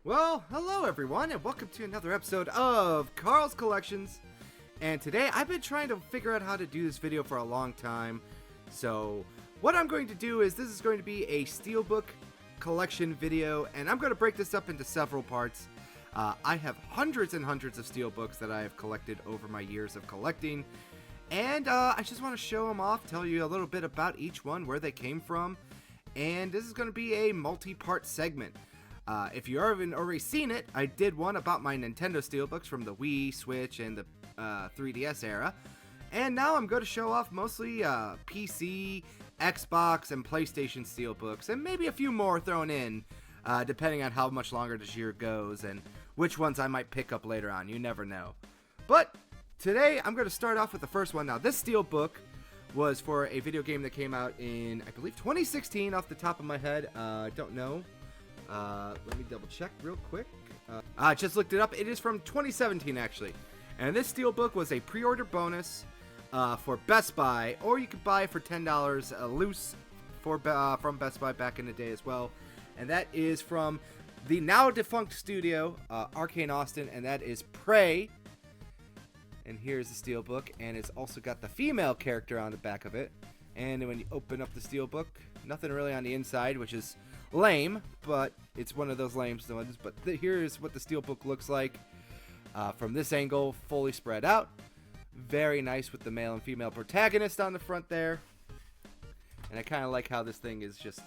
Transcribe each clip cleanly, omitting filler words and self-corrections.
Well, hello everyone, and welcome to another episode of Carl's Collections. And today, I've been trying to figure out how to do this video for a long time. So, what I'm going to do is, this is going to be a Steelbook collection video, and I'm going to break this up into several parts. I have hundreds and hundreds of Steelbooks that I have collected over my years of collecting. And I just want to show them off, tell you a little bit about each one, where they came from. And this is going to be a multi-part segment. If you haven't already seen it, I did one about my Nintendo Steelbooks from the Wii, Switch, and the 3DS era. And now I'm going to show off mostly PC, Xbox, and PlayStation Steelbooks, and maybe a few more thrown in, depending on how much longer this year goes and which ones I might pick up later on. You never know. But today, I'm going to start off with the first one. Now, this Steelbook was for a video game that came out in, I believe, 2016 off the top of my head. I don't know. Let me double check real quick. I just looked it up. It is from 2017, actually. And this Steelbook was a pre-order bonus for Best Buy, or you could buy it for $10 loose from Best Buy back in the day as well. And that is from the now defunct studio, Arcane Austin, and that is Prey. And here's the Steelbook, and it's also got the female character on the back of it. And when you open up the Steelbook, nothing really on the inside, which is lame, but it's one of those lame ones. But here's what the Steelbook looks like from this angle, fully spread out. Very nice with the male and female protagonist on the front there. And I kind of like how this thing is just,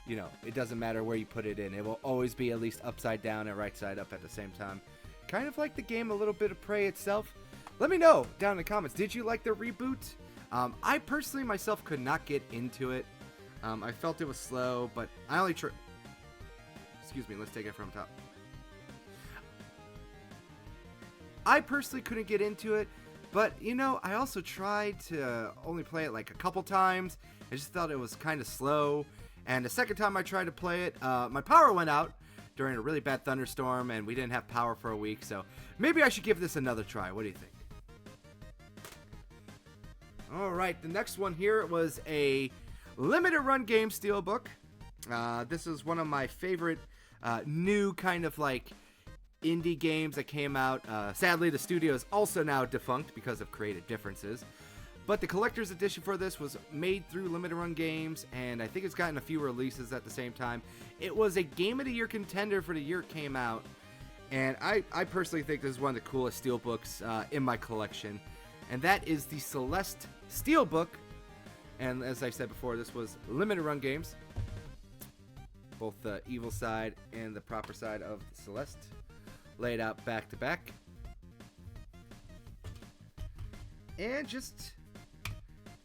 you know, it doesn't matter where you put it in. It will always be at least upside down and right side up at the same time. Kind of like the game a little bit of Prey itself. Let me know down in the comments. Did you like the reboot? I personally myself could not get into it. I felt it was slow, but I only excuse me, let's take it from top. I personally couldn't get into it, but you know, I also tried to only play it like a couple times. I just thought it was kind of slow. And the second time I tried to play it, my power went out during a really bad thunderstorm, and we didn't have power for a week. So maybe I should give this another try. What do you think? Alright, the next one here was a limited run game Steelbook. This is one of my favorite new kind of like indie games that came out. Sadly, the studio is also now defunct because of creative differences. But the collector's edition for this was made through limited run games, and I think it's gotten a few releases at the same time. It was a Game of the Year contender for the year it came out, and I personally think this is one of the coolest Steelbooks in my collection. And that is the Celeste Steelbook. And as I said before, this was limited run games. Both the evil side and the proper side of Celeste laid out back to back. And just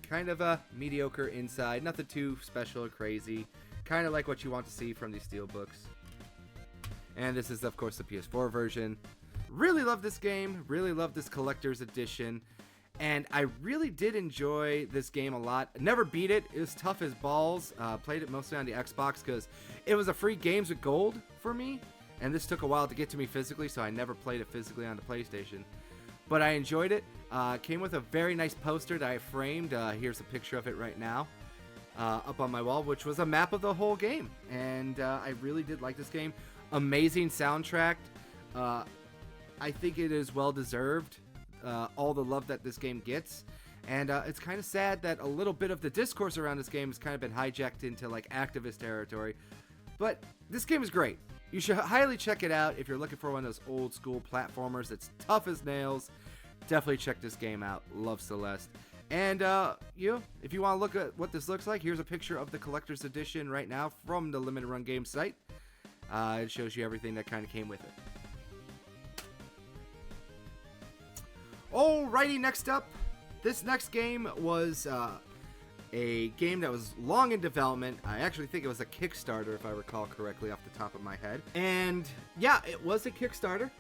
kind of a mediocre inside. Nothing too special or crazy. Kind of like what you want to see from these Steelbooks. And this is, of course, the PS4 version. Really love this game. Really love this collector's edition. And I really did enjoy this game a lot. Never beat it. It was tough as balls. Played it mostly on the Xbox because it was a free Games with Gold for me. And this took a while to get to me physically, so I never played it physically on the PlayStation. But I enjoyed it. Came with a very nice poster that I framed. Here's a picture of it right now up on my wall, which was a map of the whole game. And I really did like this game. Amazing soundtrack. I think it is well deserved. All the love that this game gets, and it's kind of sad that a little bit of the discourse around this game has kind of been hijacked into like activist territory, but this game is great. You should highly check it out if you're looking for one of those old school platformers that's tough as nails. Definitely check this game out. Love Celeste. And you know, if you want to look at what this looks like, here's a picture of the collector's edition right now from the limited run game site. It shows you everything that kind of came with it. Alrighty, next up, this next game was a game that was long in development. I actually think it was a Kickstarter, if I recall correctly off the top of my head. And yeah, it was a Kickstarter.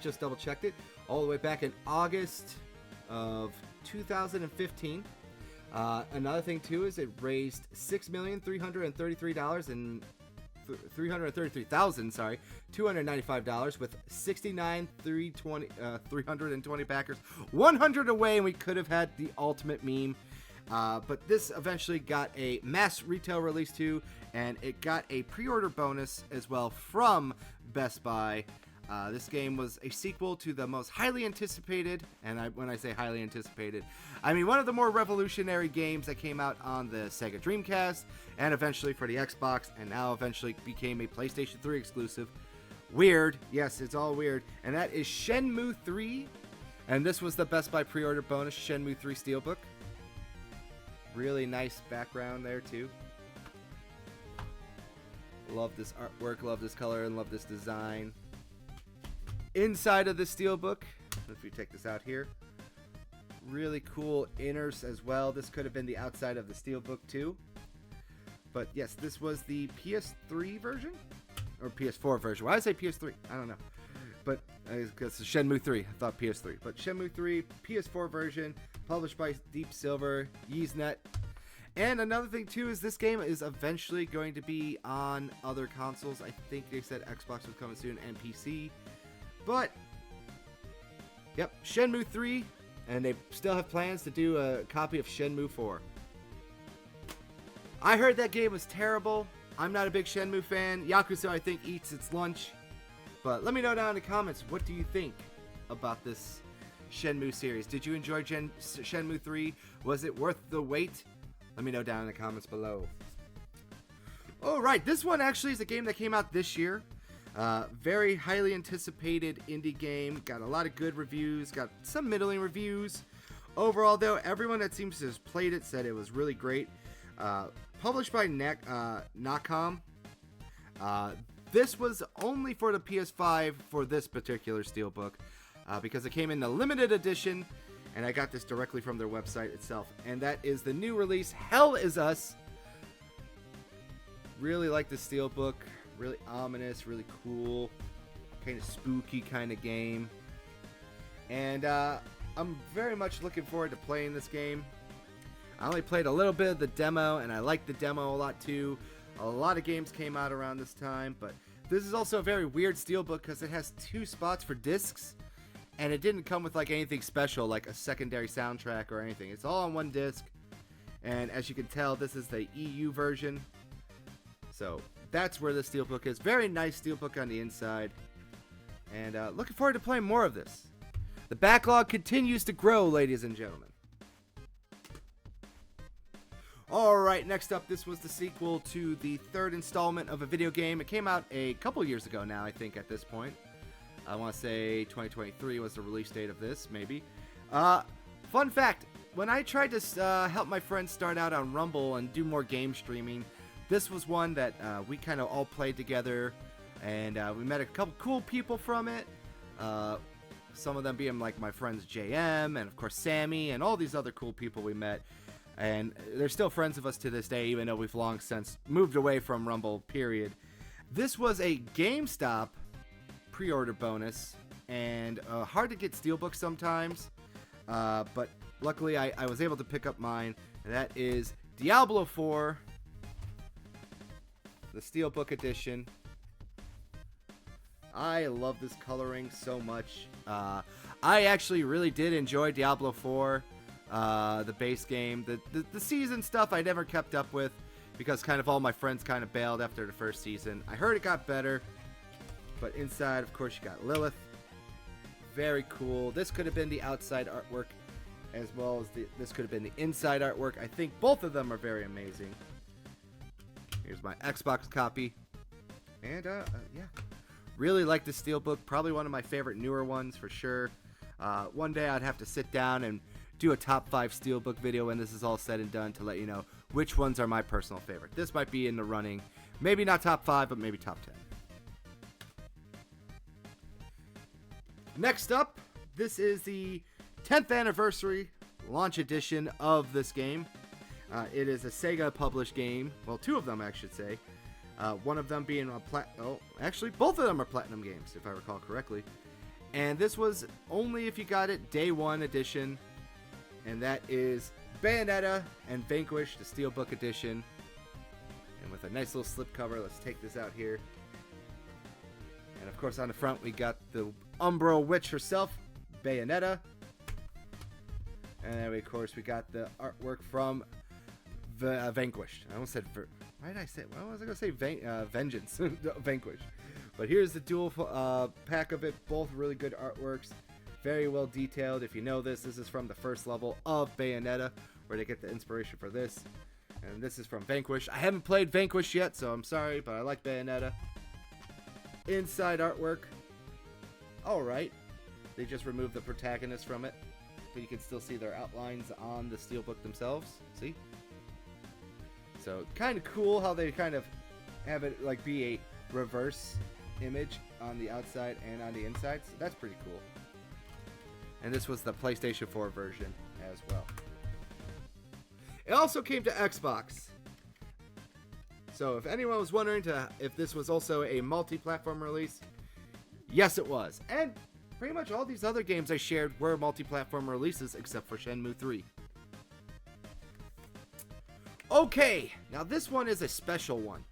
Just double checked it. All the way back in August of 2015. Another thing too is it raised $6,333,295 with 320 backers, 100 away, and we could have had the ultimate meme. But this eventually got a mass retail release too, and it got a pre-order bonus as well from Best Buy. This game was a sequel to the most highly anticipated, and when I say highly anticipated, I mean one of the more revolutionary games that came out on the Sega Dreamcast, and eventually for the Xbox, and now eventually became a PlayStation 3 exclusive. Weird, yes, it's all weird, and that is Shenmue 3, and this was the Best Buy pre-order bonus, Shenmue 3 Steelbook. Really nice background there too. Love this artwork, love this color, and love this design. Inside of the Steelbook, if we take this out here, really cool inners as well. This could have been the outside of the Steelbook too. But yes, this was the PS3 version? Or PS4 version. Why did I say PS3? I don't know. But it's Shenmue 3. I thought PS3. But Shenmue 3, PS4 version, published by Deep Silver, Yeeznet. And another thing too is this game is eventually going to be on other consoles. I think they said Xbox was coming soon and PC. But, yep, Shenmue 3, and they still have plans to do a copy of Shenmue 4. I heard that game was terrible. I'm not a big Shenmue fan. Yakuza, I think, eats its lunch. But let me know down in the comments, what do you think about this Shenmue series? Did you enjoy Shenmue 3? Was it worth the wait? Let me know down in the comments below. Alright, this one actually is a game that came out this year. Very highly anticipated indie game. Got a lot of good reviews. Got some middling reviews. Overall, though, everyone that seems to have played it said it was really great. Published by Capcom. This was only for the PS5 for this particular Steelbook. Because it came in the limited edition. And I got this directly from their website itself. And that is the new release, Hell Is Us. Really like the Steelbook. Really ominous, really cool, kind of spooky kind of game. And I'm very much looking forward to playing this game. I only played a little bit of the demo, and I liked the demo a lot too. A lot of games came out around this time, but this is also a very weird Steelbook because it has 2 spots for discs, and it didn't come with like anything special, like a secondary soundtrack or anything. It's all on one disc, and as you can tell, this is the EU version. So that's where the Steelbook is. Very nice Steelbook on the inside. And looking forward to playing more of this. The backlog continues to grow, ladies and gentlemen. Alright, next up, this was the sequel to the 3rd installment of a video game. It came out a couple years ago now, I think, at this point. I want to say 2023 was the release date of this, maybe. Fun fact, when I tried to help my friends start out on Rumble and do more game streaming, this was one that we kind of all played together, and we met a couple cool people from it. Some of them being like my friends JM, and of course Sammy, and all these other cool people we met. And they're still friends of us to this day, even though we've long since moved away from Rumble, period. This was a GameStop pre-order bonus, and hard to get Steelbook sometimes, but luckily I was able to pick up mine, and that is Diablo 4. The Steelbook edition. I love this coloring so much. I actually really did enjoy Diablo 4, the base game. The season stuff I never kept up with because kind of all my friends kind of bailed after the first season. I heard it got better, but inside, of course, you got Lilith. Very cool. This could have been the outside artwork as well as this could have been the inside artwork. I think both of them are very amazing. Here's my Xbox copy. And, yeah. Really like the Steelbook. Probably one of my favorite newer ones, for sure. One day I'd have to sit down and do a top 5 Steelbook video when this is all said and done to let you know which ones are my personal favorite. This might be in the running. Maybe not top 5, but maybe top 10. Next up, this is the 10th anniversary launch edition of this game. It is a Sega published game. Well, 2 of them, I should say. One of them being actually both of them are Platinum games, if I recall correctly. And this was only if you got it day 1 edition. And that is Bayonetta and Vanquish, the Steelbook edition. And with a nice little slipcover, let's take this out here. And of course on the front we got the Umbral Witch herself, Bayonetta. And then of course we got the artwork from Vanquish. I almost said, why did I say? What was I going to say? Vengeance, Vanquish. But here's the dual pack of it. Both really good artworks. Very well detailed. If you know this is from the first level of Bayonetta, where they get the inspiration for this. And this is from Vanquish. I haven't played Vanquish yet, so I'm sorry, but I like Bayonetta. Inside artwork. Alright. They just removed the protagonist from it. But you can still see their outlines on the Steelbook themselves. See? So, kind of cool how they kind of have it like be a reverse image on the outside and on the inside. So that's pretty cool. And this was the PlayStation 4 version as well. It also came to Xbox. So if anyone was wondering if this was also a multi-platform release, yes it was. And pretty much all these other games I shared were multi-platform releases except for Shenmue 3. Okay, now this one is a special one.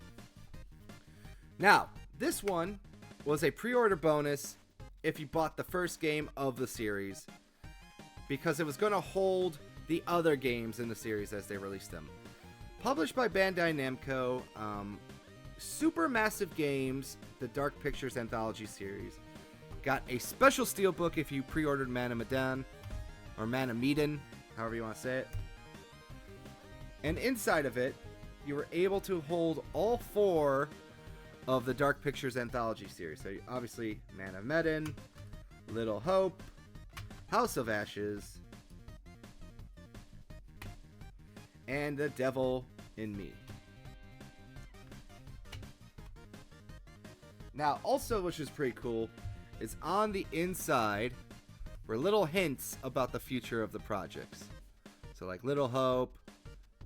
Now, this one was a pre-order bonus if you bought the first game of the series, because it was going to hold the other games in the series as they released them. Published by Bandai Namco, Supermassive Games, the Dark Pictures Anthology series, got a special steelbook if you pre-ordered Mana Medan, or Mana Medan, however you want to say it. And inside of it, you were able to hold all 4 of the Dark Pictures Anthology series. So obviously, Man of Medan, Little Hope, House of Ashes, and The Devil in Me. Now, also, which is pretty cool, is on the inside were little hints about the future of the projects. So like Little Hope,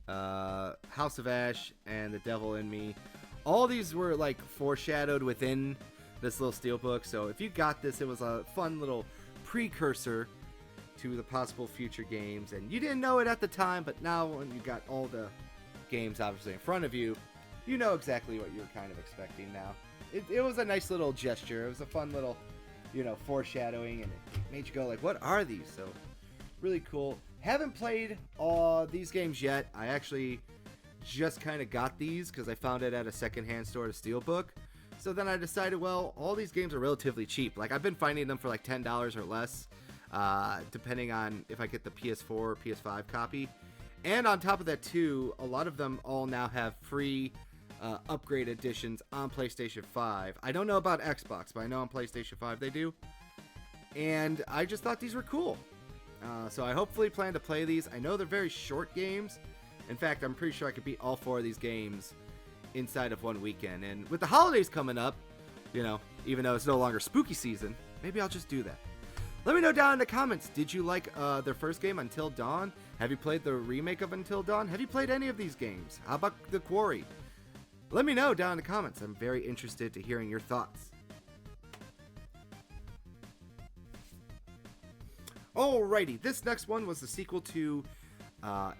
House of Ash, and The Devil in Me. All these were like foreshadowed within this little steelbook. So if you got this, it was a fun little precursor to the possible future games. And you didn't know it at the time, but now when you got all the games obviously in front of you, you know exactly what you're kind of expecting now. It was a nice little gesture. It was a fun little, foreshadowing, and it made you go like, what are these? So really cool. Haven't played all these games yet. I actually just kind of got these because I found it at a secondhand store at a Steelbook. So then I decided, well, all these games are relatively cheap. Like, I've been finding them for like $10 or less, depending on if I get the PS4 or PS5 copy. And on top of that, too, a lot of them all now have free upgrade editions on PlayStation 5. I don't know about Xbox, but I know on PlayStation 5 they do. And I just thought these were cool. So I hopefully plan to play these. I know they're very short games. In fact, I'm pretty sure I could beat all 4 of these games inside of one weekend. And with the holidays coming up, even though it's no longer spooky season, maybe I'll just do that. Let me know down in the comments. Did you like their first game, Until Dawn? Have you played the remake of Until Dawn? Have you played any of these games? How about The Quarry? Let me know down in the comments. I'm very interested to hearing your thoughts. Alrighty, this next one was the sequel to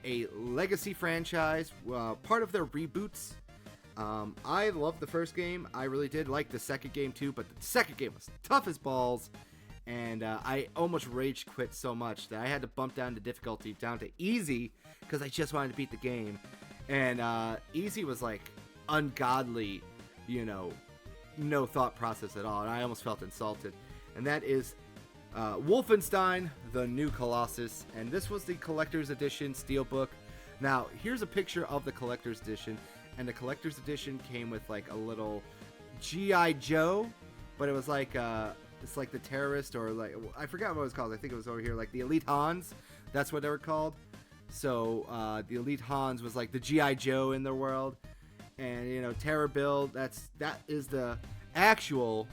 a legacy franchise, part of their reboots. I loved the first game. I really did like the second game too, but the second game was tough as balls, and I almost rage quit so much that I had to bump down the difficulty down to easy because I just wanted to beat the game. And easy was like ungodly, no thought process at all, and I almost felt insulted. And that is Wolfenstein: The New Colossus, and this was the collector's edition steelbook. Now, here's a picture of the collector's edition, and the collector's edition came with like a little G.I. Joe, but it was like it's like the terrorist, or like, I forgot what it was called. I think it was over here, like the Elite Hans. That's what they were called. So the Elite Hans was like the G.I. Joe in their world, and Terror Bill. That is the actual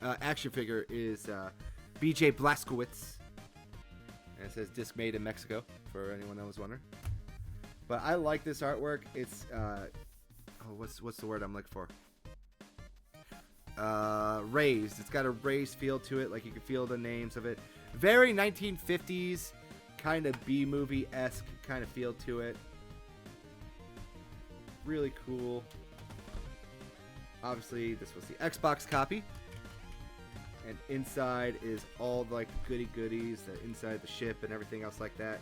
action figure is BJ Blazkowicz, and it says disc made in Mexico for anyone that was wondering. But I like this artwork. It's what's the word I'm looking for? Raised. It's got a raised feel to it, like you can feel the names of it. Very 1950s, kind of B-movie-esque kind of feel to it. Really cool. Obviously, this was the Xbox copy. And inside is all like goody goodies, the inside the ship and everything else like that.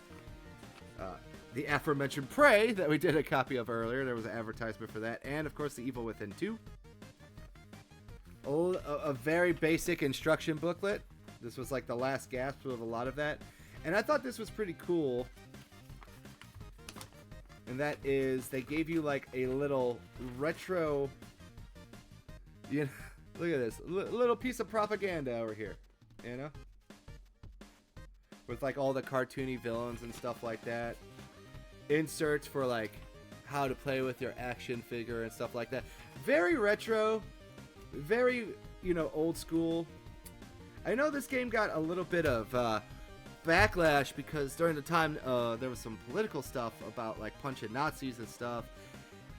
The aforementioned Prey that we did a copy of earlier, there was an advertisement for that, and of course the Evil Within 2. A a very basic instruction booklet. This was like the last gasp of a lot of that. And I thought this was pretty cool. And that is, they gave you like a little retro, you know, look at this, little piece of propaganda over here, you know? With like all the cartoony villains and stuff like that. Inserts for like how to play with your action figure and stuff like that. Very retro, very, you know, old school. I know this game got a little bit of backlash because during the time there was some political stuff about like punching Nazis and stuff,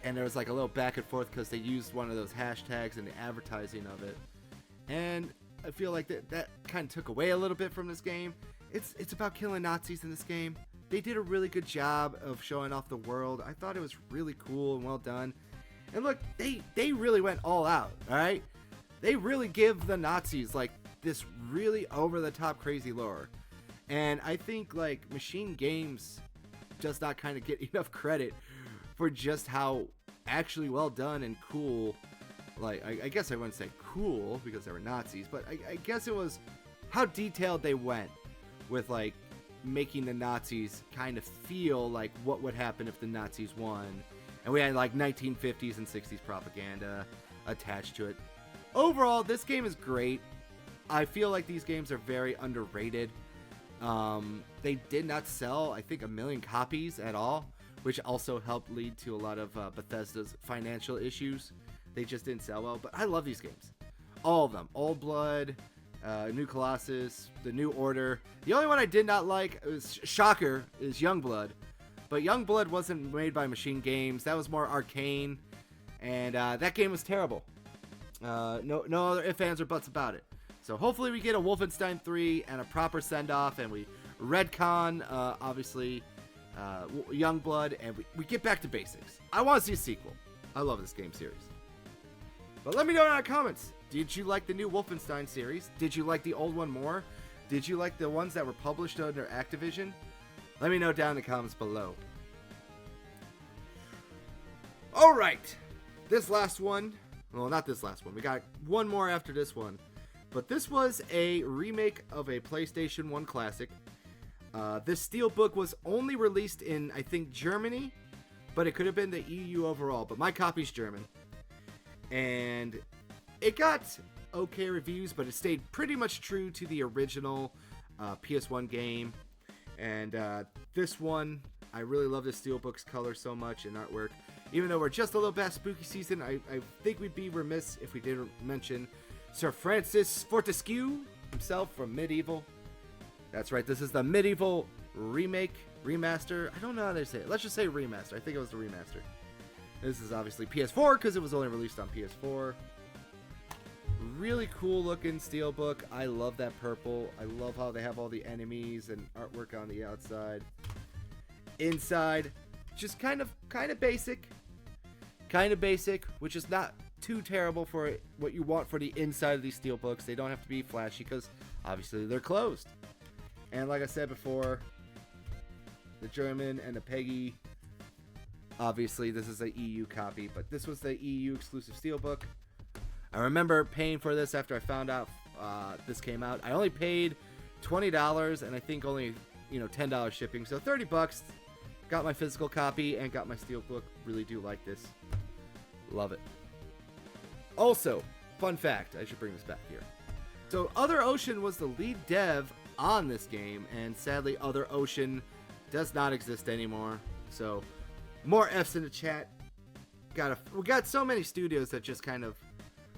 and there was like a little back and forth because they used one of those hashtags in the advertising of it, and I feel like that kind of took away a little bit from this game. It's about killing Nazis in this game. They did a really good job of showing off the world. I thought it was really cool and well done. And look, they really went all out, all right? They really give the Nazis like this really over-the-top crazy lore. And I think like Machine Games does not kind of get enough credit for just how actually well done and cool, like I guess I wouldn't say cool because they were Nazis, but I guess it was how detailed they went with like making the Nazis kind of feel like what would happen if the Nazis won. And we had like 1950s and 60s propaganda attached to it. Overall, this game is great. I feel like these games are very underrated. They did not sell, I think, 1 million copies at all, which also helped lead to a lot of Bethesda's financial issues. They just didn't sell well, but I love these games. All of them. Old Blood, New Colossus, The New Order. The only one I did not like, was shocker, is Youngblood. But Youngblood wasn't made by Machine Games. That was more arcane, and that game was terrible. No other ifs, ands, or buts about it. So hopefully we get a Wolfenstein 3 and a proper send-off, and we retcon, obviously, Youngblood, and we get back to basics. I want to see a sequel. I love this game series. But let me know in the comments. Did you like the new Wolfenstein series? Did you like the old one more? Did you like the ones that were published under Activision? Let me know down in the comments below. Alright. This last one. Well, not this last one. We got one more after this one. But this was a remake of a PlayStation 1 classic. This Steelbook was only released in, I think, Germany. But it could have been the EU overall. But my copy's German. And it got okay reviews, but it stayed pretty much true to the original PS1 game. And this one, I really love the Steelbook's color so much and artwork. Even though we're just a little past spooky season, I think we'd be remiss if we didn't mention Sir Francis Fortescue himself from Medieval. That's right, this is the Medieval remake, remaster. I don't know how they say it. Let's just say remaster. I think it was the remaster. This is obviously PS4 because it was only released on PS4. Really cool looking Steelbook. I love that purple. I love how they have all the enemies and artwork on the outside. Inside, just kind of basic. Kind of basic, which is not too terrible for what you want for the inside of these Steelbooks. They don't have to be flashy because obviously they're closed. And like I said before, the German and the PEGI. Obviously, this is an EU copy, but this was the EU exclusive Steelbook. I remember paying for this after I found out this came out. I only paid $20 and I think only $10 shipping, so $30. Got my physical copy and got my Steelbook. Really do like this. Love it. Also, fun fact, I should bring this back here. So Other Ocean was the lead dev on this game, and sadly Other Ocean does not exist anymore. So more F's in the chat. We got so many studios that just kind of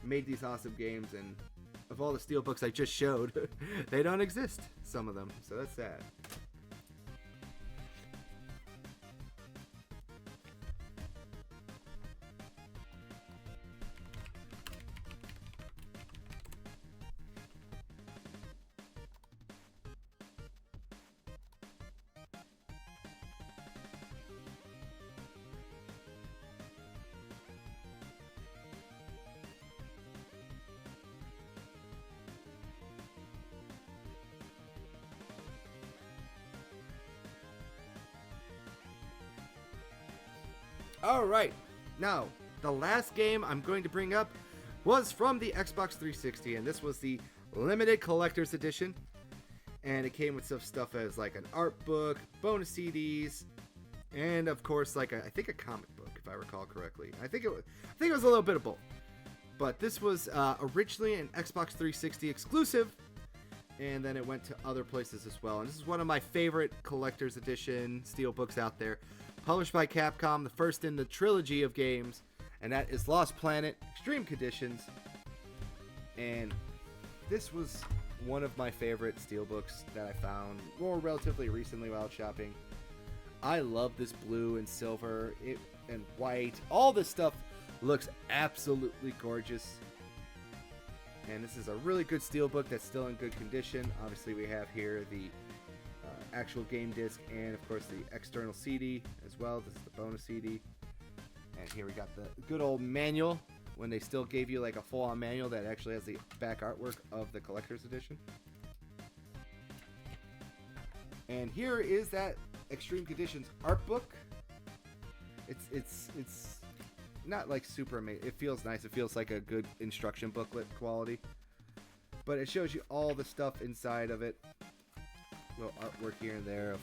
made these awesome games, and of all the Steelbooks I just showed, they don't exist, some of them, so that's sad. Alright, now, the last game I'm going to bring up was from the Xbox 360, and this was the limited collector's edition. And it came with some stuff as like an art book, bonus CDs, and of course like I think a comic book, if I recall correctly. I think it was a little bit of both. But this was originally an Xbox 360 exclusive, and then it went to other places as well. And this is one of my favorite collector's edition steelbooks out there, published by Capcom, the first in the trilogy of games, and that is Lost Planet Extreme Conditions. And this was one of my favorite steelbooks that I found more relatively recently while shopping. I love this blue and silver and white. All this stuff looks absolutely gorgeous. And this is a really good steelbook that's still in good condition. Obviously we have here the actual game disc and of course the external CD as well. This is the bonus CD. And here we got the good old manual, when they still gave you like a full-on manual that actually has the back artwork of the collector's edition. And here is that Extreme Conditions art book. It's not like super amazing. It feels nice. It feels like a good instruction booklet quality. But it shows you all the stuff inside of it. Little artwork here and there of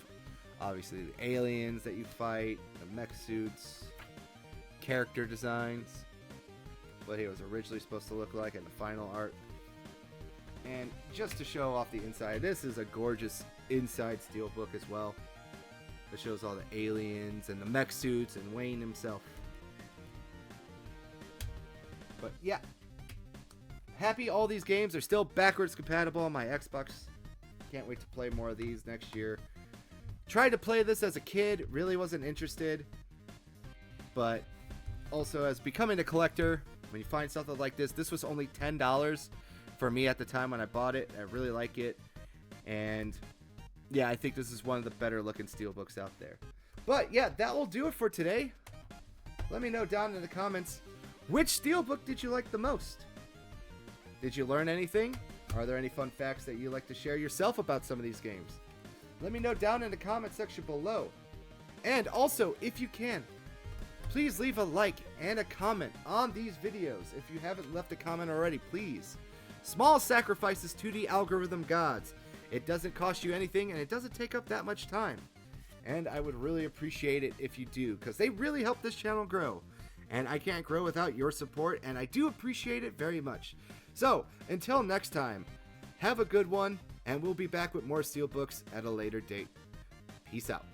obviously the aliens that you fight, the mech suits, character designs, what it was originally supposed to look like, and the final art. And just to show off the inside, this is a gorgeous inside steelbook as well. It shows all the aliens and the mech suits and Wayne himself. But yeah, happy all these games are still backwards compatible on my Xbox. Can't wait to play more of these next year. Tried to play this as a kid, really wasn't interested. But also as becoming a collector, when you find something like this was only $10 for me at the time when I bought it. I really like it. And yeah, I think this is one of the better looking steelbooks out there. But yeah, that will do it for today. Let me know down in the comments, which steelbook did you like the most? Did you learn anything? Are there any fun facts that you'd like to share yourself about some of these games? Let me know down in the comment section below. And also, if you can, please leave a like and a comment on these videos. If you haven't left a comment already, please. Small sacrifices to the algorithm gods. It doesn't cost you anything and it doesn't take up that much time. And I would really appreciate it if you do, because they really help this channel grow. And I can't grow without your support, and I do appreciate it very much. So, until next time, have a good one, and we'll be back with more steelbooks at a later date. Peace out.